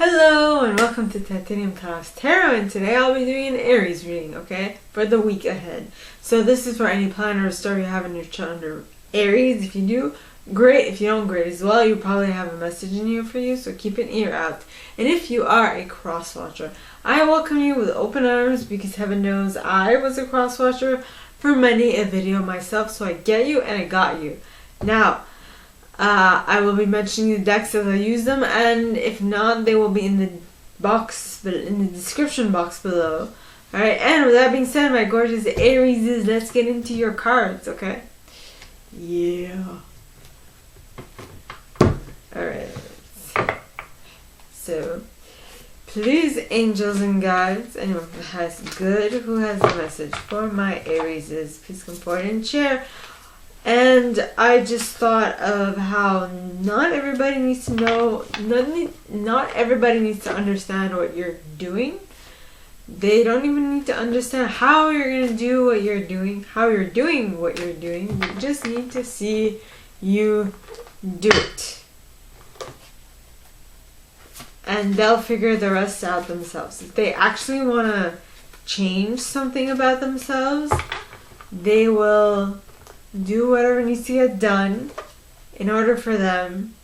Hello and welcome to Titanium Talks Tarot, and today I'll be doing an Aries reading, okay, for the week ahead. So this is for any planner or star you have in your chart under Aries. If you do, great. If you don't, great as well. You probably have a message in here for you, so keep an ear out. And if you are a cross watcher, I welcome you with open arms because heaven knows I was a cross watcher for many a video myself, so I get you and I got you. Now, I will be mentioning the decks as I use them, and if not, they will be in the description box below. Alright, and with that being said, my gorgeous Aries, let's get into your cards, okay? Yeah. Alright. So, please, angels and guides, anyone who has good, who has a message for my Aries, please come forward and share. And I just thought of how not everybody needs to know, not everybody needs to understand what you're doing. They don't even need to understand how you're going to do what you're doing, how you're doing what you're doing. They just need to see you do it. And they'll figure the rest out themselves. If they actually want to change something about themselves, they will do whatever needs to get done in order for them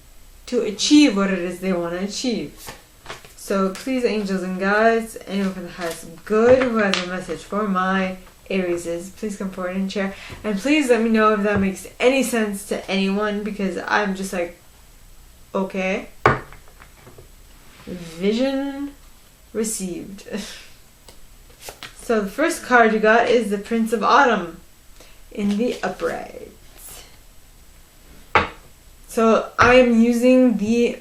to achieve what it is they want to achieve. So please, angels and guides, anyone who has good, who has a message for my Aries, please come forward and share. And please let me know if that makes any sense to anyone, because I'm just like, okay. Vision received. So the first card you got is the Prince of Autumn in the upright. So I am using the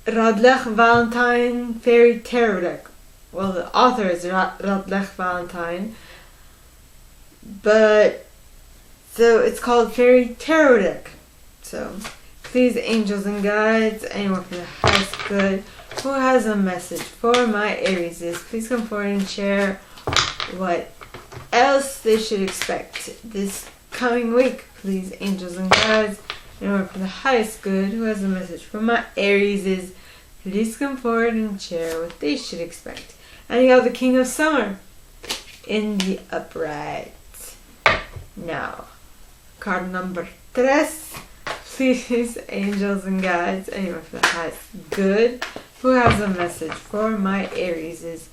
Radleigh Valentine Fairy Tarot deck. Well, the author is Radleigh Valentine, but so it's called Fairy Tarot deck. So please, angels and guides, anyone who has good, who has a message for my Aries, please come forward and share what else they should expect this coming week. Please, angels and guides, anyone for the highest good, who has a message for my Aries, please come forward and share what they should expect. And you got the King of Summer in the upright. Now, card number 3. Please, angels and guides, anyone for the highest good, who has a message for my Aries,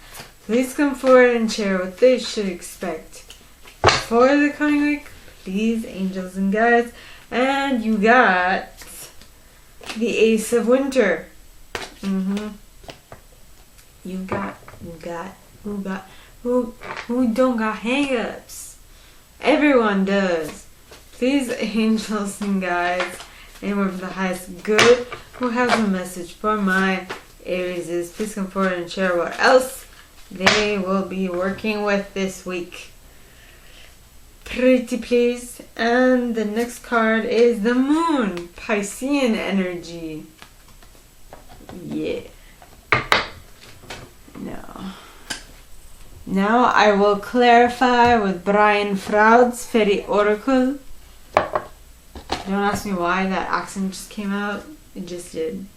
please come forward and share what they should expect for the coming week. Please, angels and guides. And you got the Ace of Winter. Who don't got hang-ups? Everyone does. Please, angels and guides, anyone for the highest good, who has a message for my Aries, please come forward and share what else they will be working with this week. Pretty please. And the next card is the Moon, Piscean energy. Yeah. Now I will clarify with Brian Froud's Fairy Oracle. Don't ask me why that accent just came out. It just did.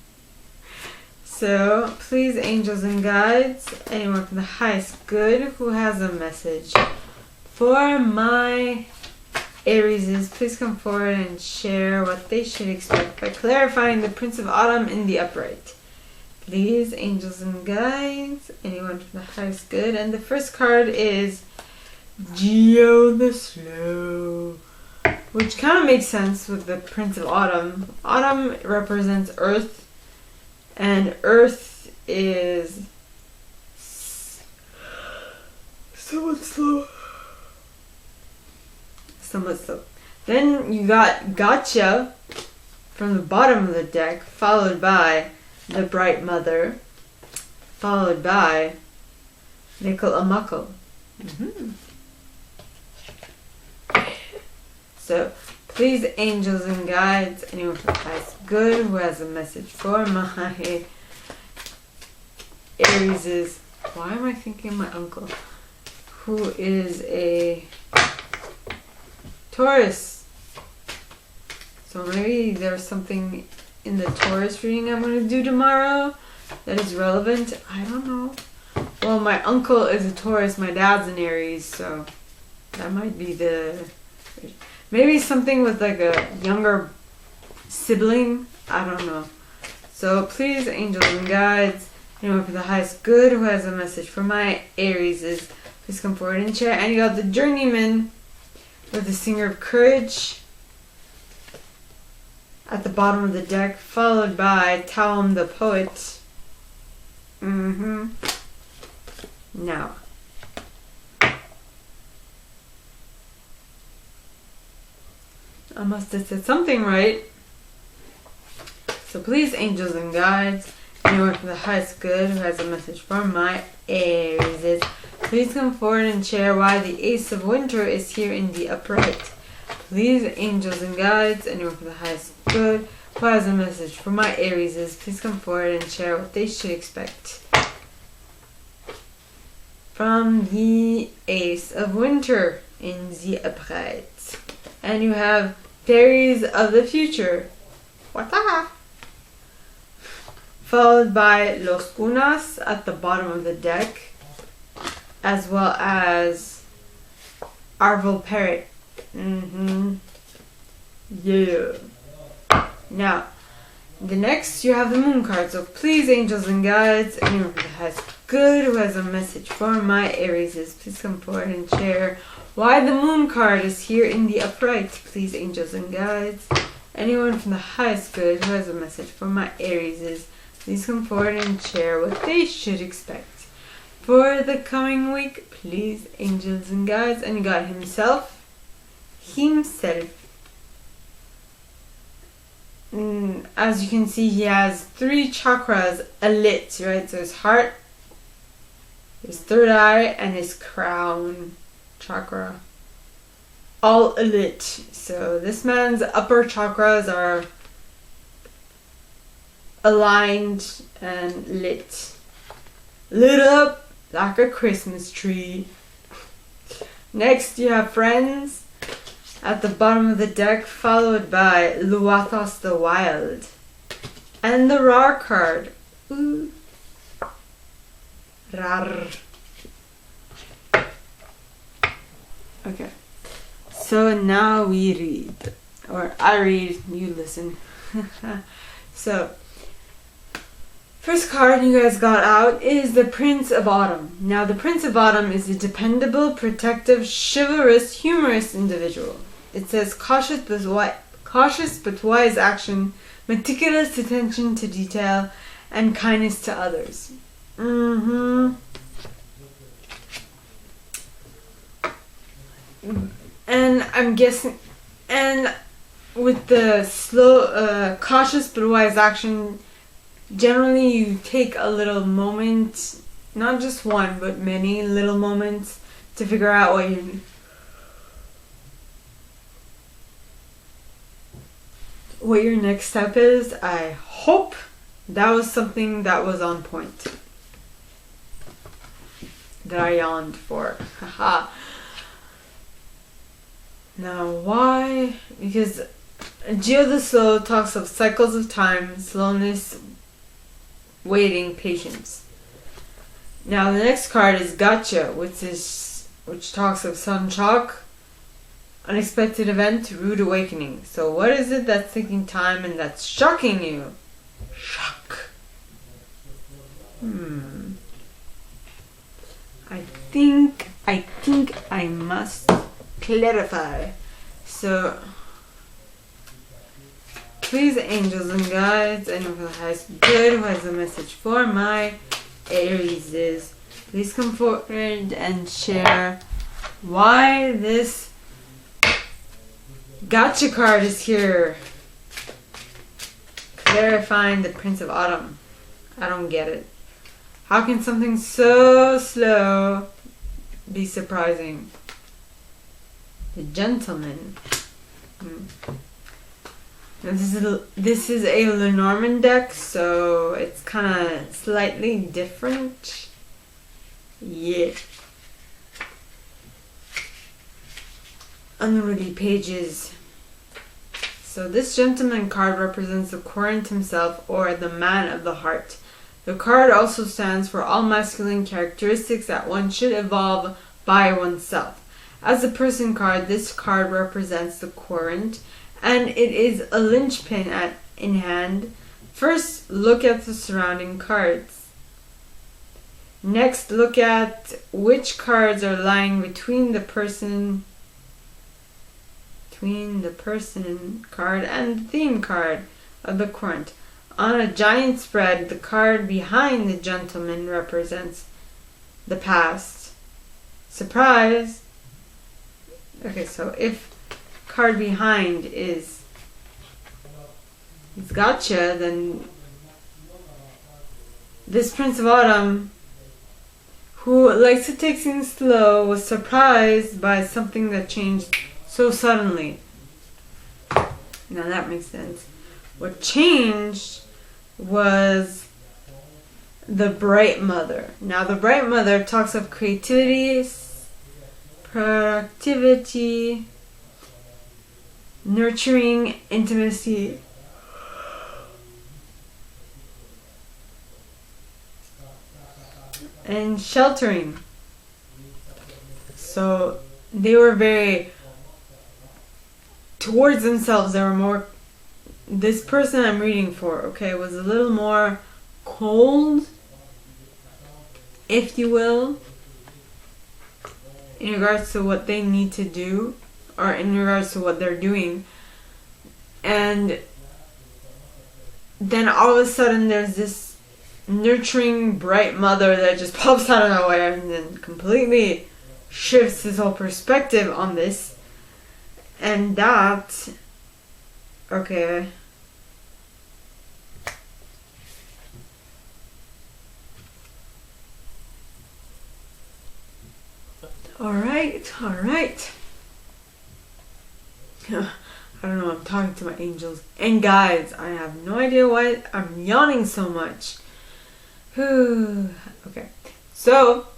So, please, angels and guides, anyone from the highest good who has a message for my Aries, please come forward and share what they should expect by clarifying the Prince of Autumn in the upright. Please, angels and guides, anyone from the highest good. And the first card is Geo the Slow, which kind of makes sense with the Prince of Autumn. Autumn represents Earth, and Earth is somewhat slow. Then you got Gotcha from the bottom of the deck, followed by the Bright Mother, followed by Nickel Amuckle. So, please, angels and guides, anyone who has good, who has a message for my Aries, why am I thinking my uncle, who is a Taurus. So maybe there's something in the Taurus reading I'm going to do tomorrow that is relevant? I don't know. Well, my uncle is a Taurus, my dad's an Aries, so that might be the... Maybe something with like a younger sibling? I don't know. So please, angels and guides, anyone for the highest good who has a message for my Aries is, please come forward and share. And you got the Journeyman with the Singer of Courage at the bottom of the deck, followed by Taum the Poet. Now, I must have said something right. So please, angels and guides, anyone from the highest good who has a message for my Aries is, please come forward and share why the Ace of Winter is here in the upright. Please, angels and guides, anyone from the highest good who has a message for my Aries is, please come forward and share what they should expect from the Ace of Winter in the upright. And you have Fairies of the Future. What the? Followed by Los Unas at the bottom of the deck, as well as Arvel Parrot. Yeah. Now, the next you have the Moon card. So please, angels and guides, anyone who has good who has a message for my Aries is, please come forward and share why the Moon card is here in the upright. Please, angels and guides, anyone from the highest good who has a message for my Aries is, please come forward and share what they should expect for the coming week. Please, angels and guides. And you got himself. As you can see, he has 3 chakras alit, right? So his heart, his third eye, and his crown chakra, all alit. So this man's upper chakras are aligned and lit up like a Christmas tree. Next you have Friends at the bottom of the deck, followed by Luathos the Wild and the Rar card. Ooh. Rar. Okay, so now we read, or I read, you listen. So first card you guys got out is the Prince of Autumn. Now the Prince of Autumn is a dependable, protective, chivalrous, humorous individual. It says cautious but wise action, meticulous attention to detail, and kindness to others. And I'm guessing, and with the slow, cautious but wise action, generally you take a little moment, not just one, but many little moments to figure out what your next step is. I hope that was something that was on point, that I yawned for. Haha. Now why? Because Geo the Slow talks of cycles of time, slowness, waiting, patience. Now the next card is Gotcha, which talks of sun shock, unexpected event, rude awakening. So what is it that's taking time and that's shocking you? Shock. I think I must clarify. So please, angels and guides, anyone for the highest good who has a message for my Aries is, please come forward and share why this Gotcha card is here, clarifying the Prince of Autumn. I don't get it. How can something so slow be surprising? The Gentleman. Now this is a Lenormand deck, so it's kind of slightly different. Yeah. Unruly pages. So this Gentleman card represents the Courant himself, or the man of the heart. The card also stands for all masculine characteristics that one should evolve by oneself. As a person card, this card represents the current, and it is a linchpin in hand. First, look at the surrounding cards. Next, look at which cards are lying between the person card and the theme card of the current. On a giant spread, the card behind the gentleman represents the past. Surprise! Okay, so if card behind is he's gotcha, then this Prince of Autumn, who likes to take things slow, was surprised by something that changed so suddenly. Now that makes sense. What changed was the Bright Mother. Now the Bright Mother talks of creativity, productivity, nurturing, intimacy, and sheltering. So they were very towards themselves. They were more, this person I'm reading for, okay, was a little more cold, if you will, in regards to what they need to do, or in regards to what they're doing. And then all of a sudden there's this nurturing Bright Mother that just pops out of nowhere and then completely shifts his whole perspective on this. And that, okay, all right. I don't know, I'm talking to my angels and guides. I have no idea why I'm yawning so much. Okay, so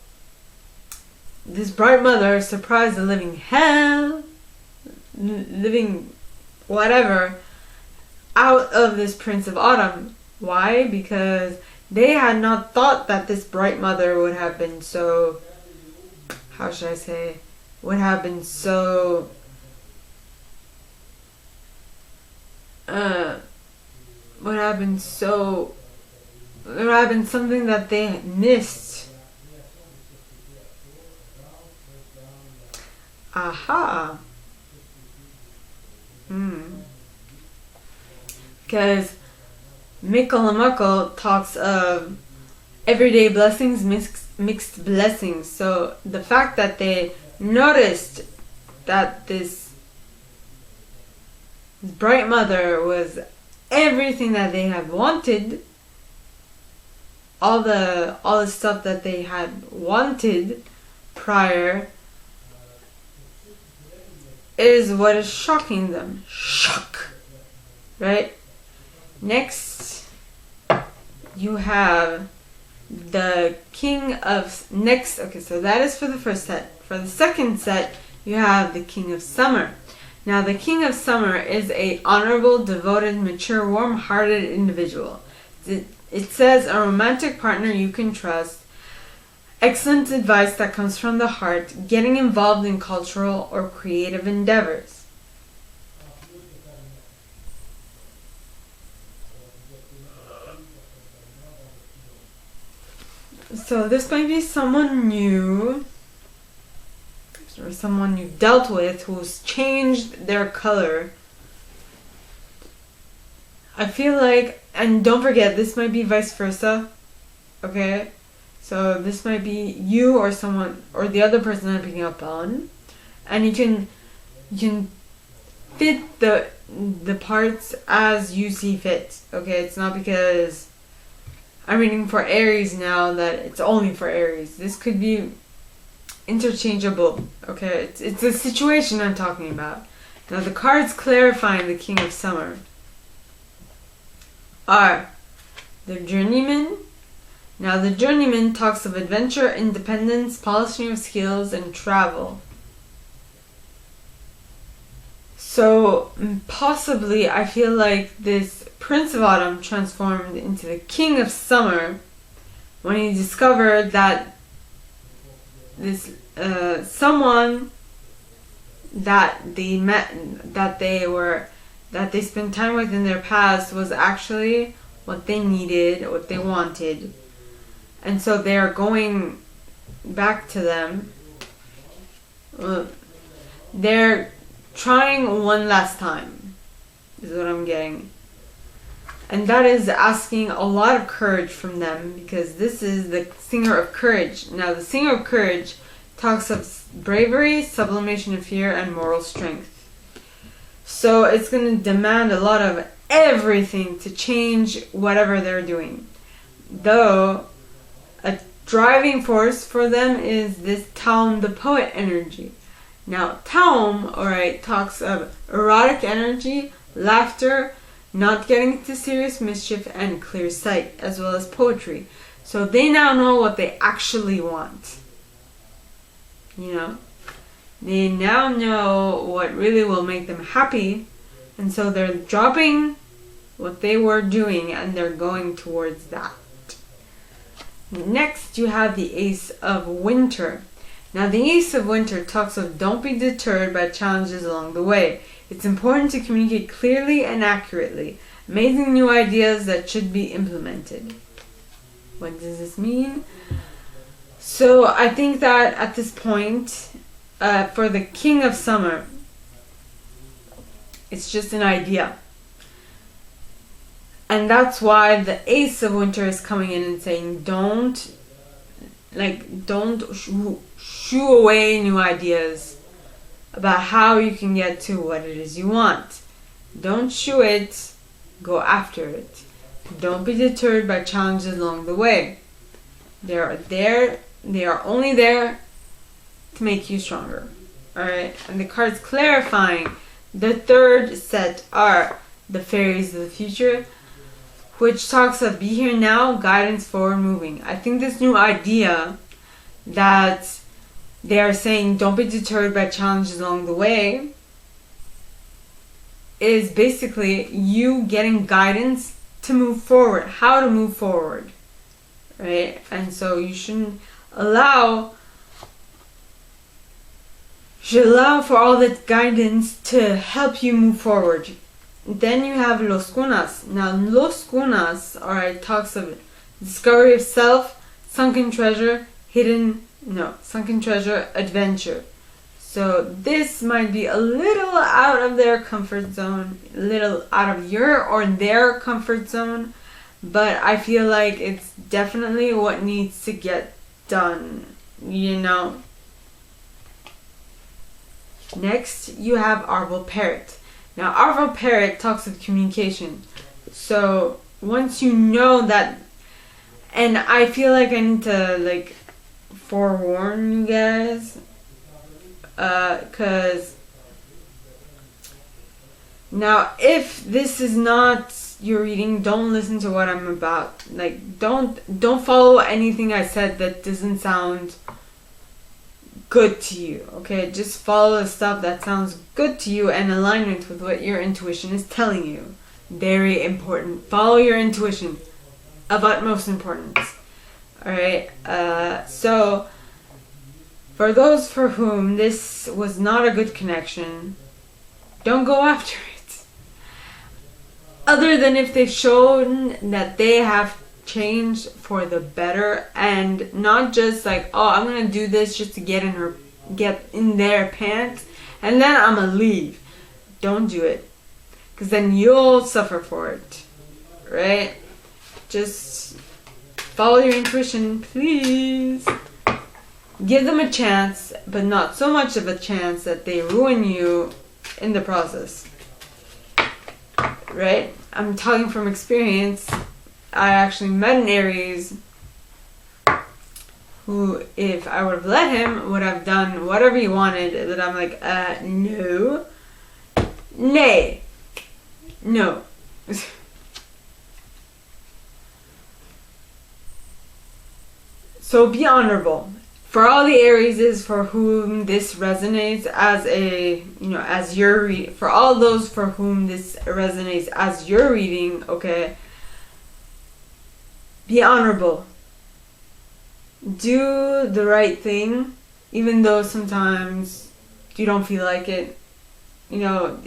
this Bright Mother surprised the living hell, living whatever, out of this Prince of Autumn. Why? Because they had not thought that this Bright Mother would have been so, how should I say, would have been so something that they missed. Aha. Because Mikkel and Muckle talks of everyday blessings, mixed blessings. So the fact that they noticed that this Bright Mother was everything that they had wanted, all the stuff that they had wanted prior, is what is shocking them. Shock. Right? Next, you have the King of... Next, okay, so that is for the first set. For the second set, you have the King of Summer. Now, the King of Summer is a honorable, devoted, mature, warm-hearted individual. It says a romantic partner you can trust, excellent advice that comes from the heart, getting involved in cultural or creative endeavors. So this might be someone new, or someone you've dealt with who's changed their color. I feel like, and don't forget, this might be vice versa, okay? So this might be you or someone, or the other person I'm picking up on, and you can fit the parts as you see fit, okay? It's not because I'm reading for Aries now that it's only for Aries. This could be interchangeable, okay? It's the situation I'm talking about. Now the cards clarifying the King of Summer are the Journeyman. Now the Journeyman talks of adventure, independence, polishing of skills, and travel. So possibly I feel like this Prince of Autumn transformed into the King of Summer when he discovered that this someone that they met, that they spent time with in their past was actually what they needed, what they wanted. And so they're going back to them. They're trying one last time, is what I'm getting. And that is asking a lot of courage from them, because this is the Singer of Courage. Now, the Singer of Courage talks of bravery, sublimation of fear, and moral strength. So it's going to demand a lot of everything to change whatever they're doing. Though, a driving force for them is this Taum the Poet energy. Now, Taum, alright, talks of erotic energy, laughter, not getting into serious mischief, and clear sight, as well as poetry. So they now know what they actually want. You know? They now know what really will make them happy, and so they're dropping what they were doing and they're going towards that. Next, you have the Ace of Winter. Now, the Ace of Winter talks of don't be deterred by challenges along the way. It's important to communicate clearly and accurately, amazing new ideas that should be implemented. What does this mean? So I think that at this point, for the King of Summer, it's just an idea. And that's why the Ace of Winter is coming in and saying don't shoo away new ideas about how you can get to what it is you want. Don't shoo it, go after it. Don't be deterred by challenges along the way. They are only there to make you stronger. Alright, and the cards clarifying the third set are the Fairies of the Future, which talks of be here now, guidance forward moving. I think this new idea that they are saying don't be deterred by challenges along the way is basically you getting guidance to move forward, how to move forward, right? And so you should allow for all that guidance to help you move forward. Then you have Los Cunas. Now, Los Cunas, alright, talks of discovery of self, sunken treasure, adventure. So this might be a little out of their comfort zone, a little out of your or their comfort zone, but I feel like it's definitely what needs to get done, you know. Next, you have Arval Parrot. Now, Arval Parrot talks of communication. So once you know that, and I feel like I need to forewarn you guys, because now if this is not your reading, don't listen to what I'm about. Don't follow anything I said that doesn't sound good to you, okay? Just follow the stuff that sounds good to you and alignment with what your intuition is telling you. Very important. Follow your intuition, of utmost importance. Alright, so for those for whom this was not a good connection, don't go after it. Other than if they've shown that they have changed for the better, and not just I'm gonna do this just to get in their pants and then I'm gonna leave. Don't do it, because then you'll suffer for it, right? Just follow your intuition, please. Give them a chance, but not so much of a chance that they ruin you in the process, right? I'm talking from experience. I actually met an Aries who, if I would have let him, would have done whatever he wanted, that I'm like, no, nay, no. So be honorable. For all the Arieses for whom this resonates as for all those for whom this resonates as your reading, okay, be honorable. do the right thing, even though sometimes you don't feel like it. You know,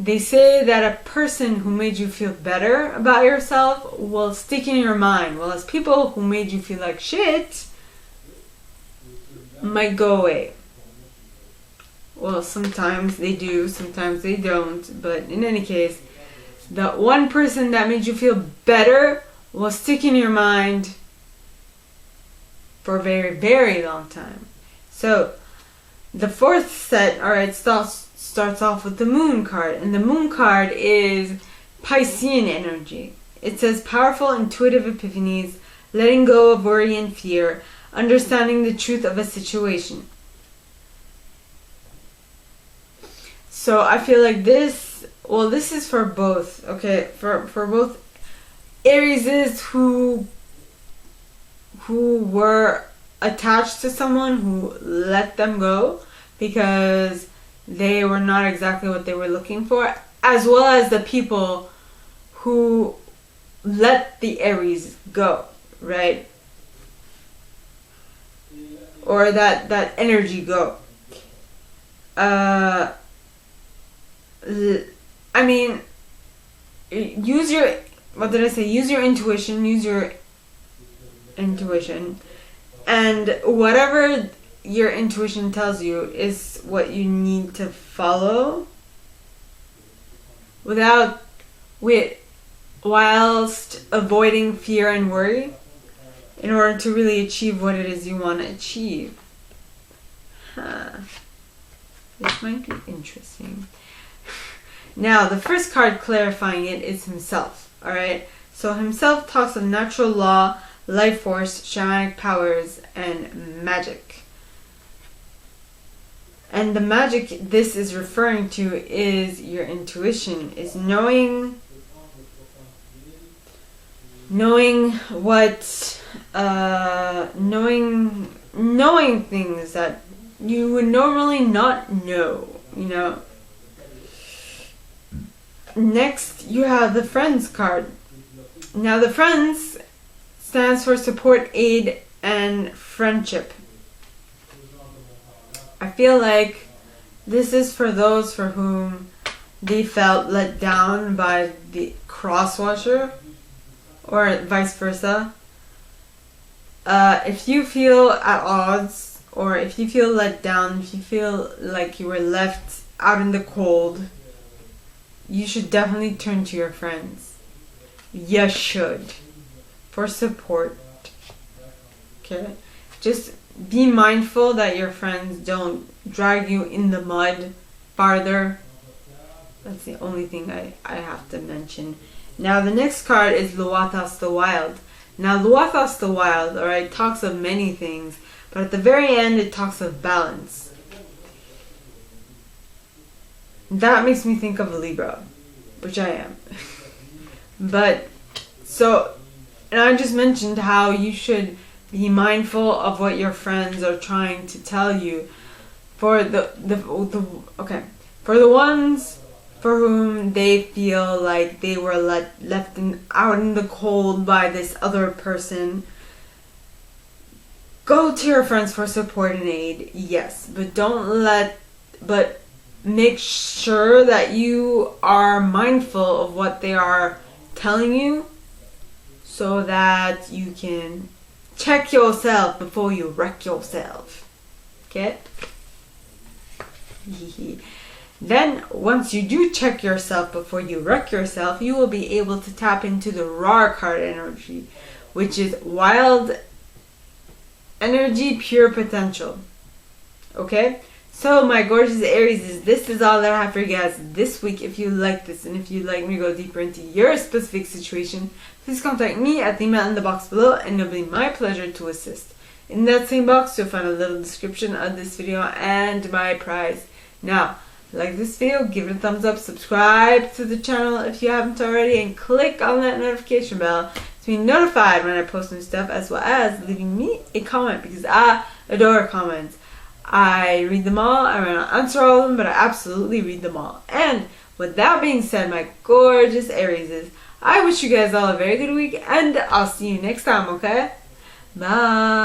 they say that a person who made you feel better about yourself will stick in your mind, whereas people who made you feel like shit might go away. Well, sometimes they do, sometimes they don't, but in any case, the one person that made you feel better will stick in your mind for a very, very long time. So, the fourth set, alright, starts off with the Moon card. And the Moon card is Piscean energy. It says powerful, intuitive epiphanies, letting go of worry and fear, understanding the truth of a situation. So I feel like this is for both, okay? For both Arieses who were attached to someone who let them go because they were not exactly what they were looking for, as well as the people who let the Aries go, right? Or that energy go. I mean, use your intuition, and whatever your intuition tells you is what you need to follow whilst avoiding fear and worry in order to really achieve what it is you want to achieve. This might be interesting. Now, the first card clarifying it is himself, alright? So himself talks of natural law, life force, shamanic powers, and magic. And the magic this is referring to is your intuition, is knowing what, knowing things that you would normally not know, you know. Next, you have the Friends card. Now, the Friends stands for support, aid, and friendship. I feel like this is for those for whom they felt let down by the cross-watcher, or vice versa. If you feel at odds, or if you feel let down, if you feel like you were left out in the cold, you should definitely turn to your friends. You should. For support. Okay? Just be mindful that your friends don't drag you in the mud farther. That's the only thing I have to mention. Now the next card is Luathos the Wild. Now Luathos the Wild, alright, talks of many things, but at the very end it talks of balance. That makes me think of a Libra, which I am. But, so, and I just mentioned how you should be mindful of what your friends are trying to tell you. For the ones for whom they feel like they were left out in the cold by this other person, go to your friends for support and aid, yes, but make sure that you are mindful of what they are telling you so that you can check yourself before you wreck yourself. Okay? Then, once you do check yourself before you wreck yourself, you will be able to tap into the raw card energy, which is wild energy, pure potential. Okay? So, my gorgeous Aries, this is all that I have for you guys this week. If you like this and if you'd like me to go deeper into your specific situation, please contact me at the email in the box below and it'll be my pleasure to assist. In that same box, you'll find a little description of this video and my prize. Now, like this video, give it a thumbs up, subscribe to the channel if you haven't already, and click on that notification bell to be notified when I post new stuff, as well as leaving me a comment because I adore comments. I read them all. I might not answer all of them, but I absolutely read them all. And with that being said, my gorgeous Arieses, I wish you guys all a very good week, and I'll see you next time, okay? Bye.